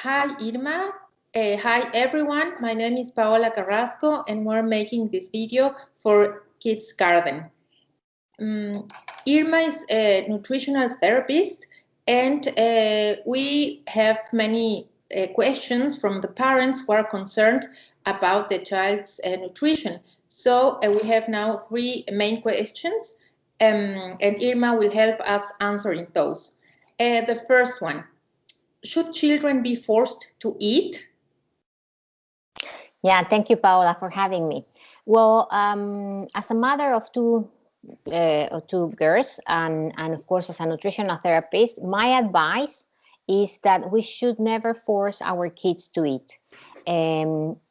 Hi, Irma. Hi, everyone. My name is Paola Carrasco, and we're making this video for Kids Garden. Irma is a nutritional therapist, and we have many questions from the parents who are concerned about the child's nutrition. So we have now three main questions, and Irma will help us answering those. The first one, should children be forced to eat? Yeah, thank you, Paola, for having me. Well, as a mother of two girls, and of course, as a nutritional therapist, my advice is that we should never force our kids to eat.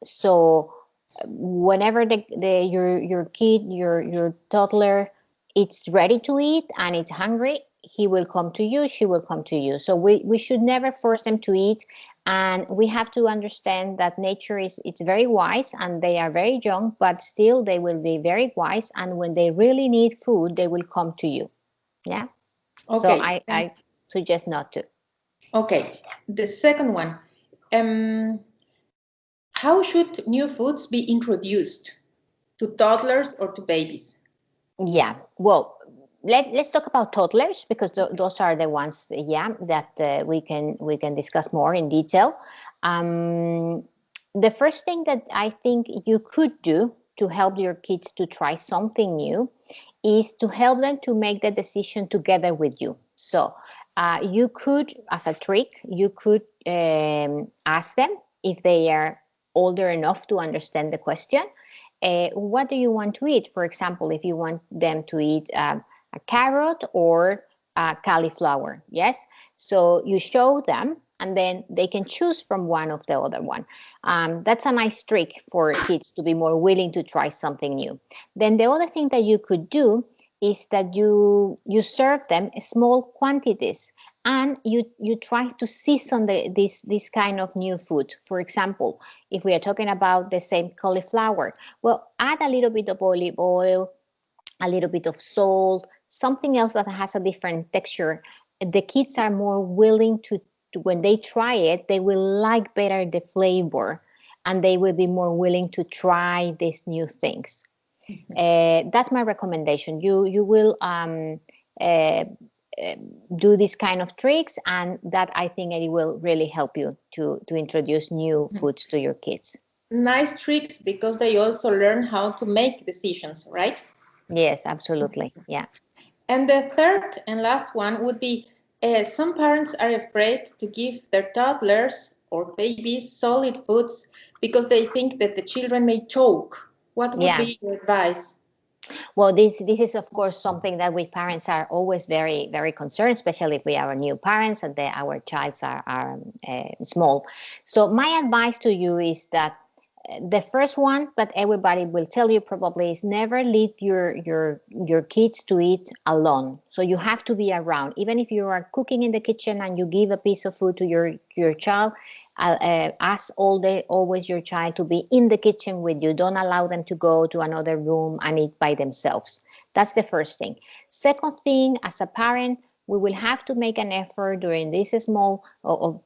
So, whenever your kid, your toddler, it's ready to eat and it's hungry, he will come to you, she will come to you. So we should never force them to eat. And we have to understand that nature it's very wise, and they are very young, but still they will be very wise. And when they really need food, they will come to you. Yeah. Okay. So I suggest not to. Okay. The second one, how should new foods be introduced to toddlers or to babies? Yeah. Well, let's talk about toddlers, because those are the ones, that we can discuss more in detail. The first thing that I think you could do to help your kids to try something new is to help them to make the decision together with you. So you could, as a trick, you could ask them, if they are older enough to understand the question, what do you want to eat? For example, if you want them to eat a carrot or cauliflower, yes? So you show them, and then they can choose from one of the other one. That's a nice trick for kids to be more willing to try something new. Then the other thing that you could do is that you serve them small quantities, and you try to season this kind of new food. For example, if we are talking about the same cauliflower, well, add a little bit of olive oil, a little bit of salt, something else that has a different texture. The kids are more willing to when they try it, they will like better the flavor, and they will be more willing to try these new things. That's my recommendation. You will do this kind of tricks, and that I think it will really help you to introduce new foods to your kids. Nice tricks, because they also learn how to make decisions, right? Yes, absolutely. Yeah. And the third and last one would be, some parents are afraid to give their toddlers or babies solid foods because they think that the children may choke. What would be your advice? Well, this is of course something that we parents are always very, very concerned, especially if we are new parents and our childs are small. So my advice to you is that the first one that everybody will tell you probably is never leave your kids to eat alone. So you have to be around, even if you are cooking in the kitchen and you give a piece of food to your child. Ask always your child to be in the kitchen with you. Don't allow them to go to another room and eat by themselves. That's the first thing. Second thing, as a parent, we will have to make an effort during this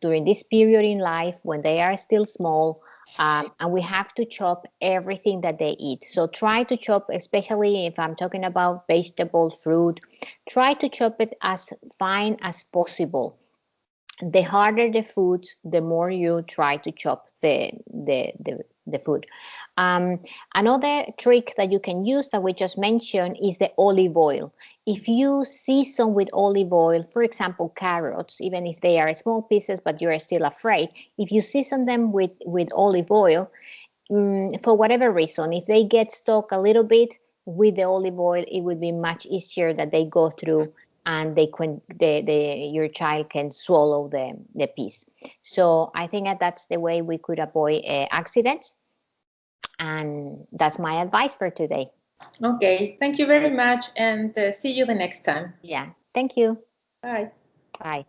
during this period in life when they are still small. And we have to chop everything that they eat. So try to chop, especially if I'm talking about vegetable, fruit, try to chop it as fine as possible. The harder the food, the more you try to chop the food. Another trick that you can use that we just mentioned is the olive oil. If you season with olive oil, for example, carrots, even if they are small pieces, but you are still afraid, if you season them with olive oil, for whatever reason, if they get stuck a little bit with the olive oil, it would be much easier that they go through, and your child can swallow the piece. So I think that's the way we could avoid accidents, and that's my advice for today. Okay, thank you very much, and see you the next time. Yeah, thank you. Bye. Bye.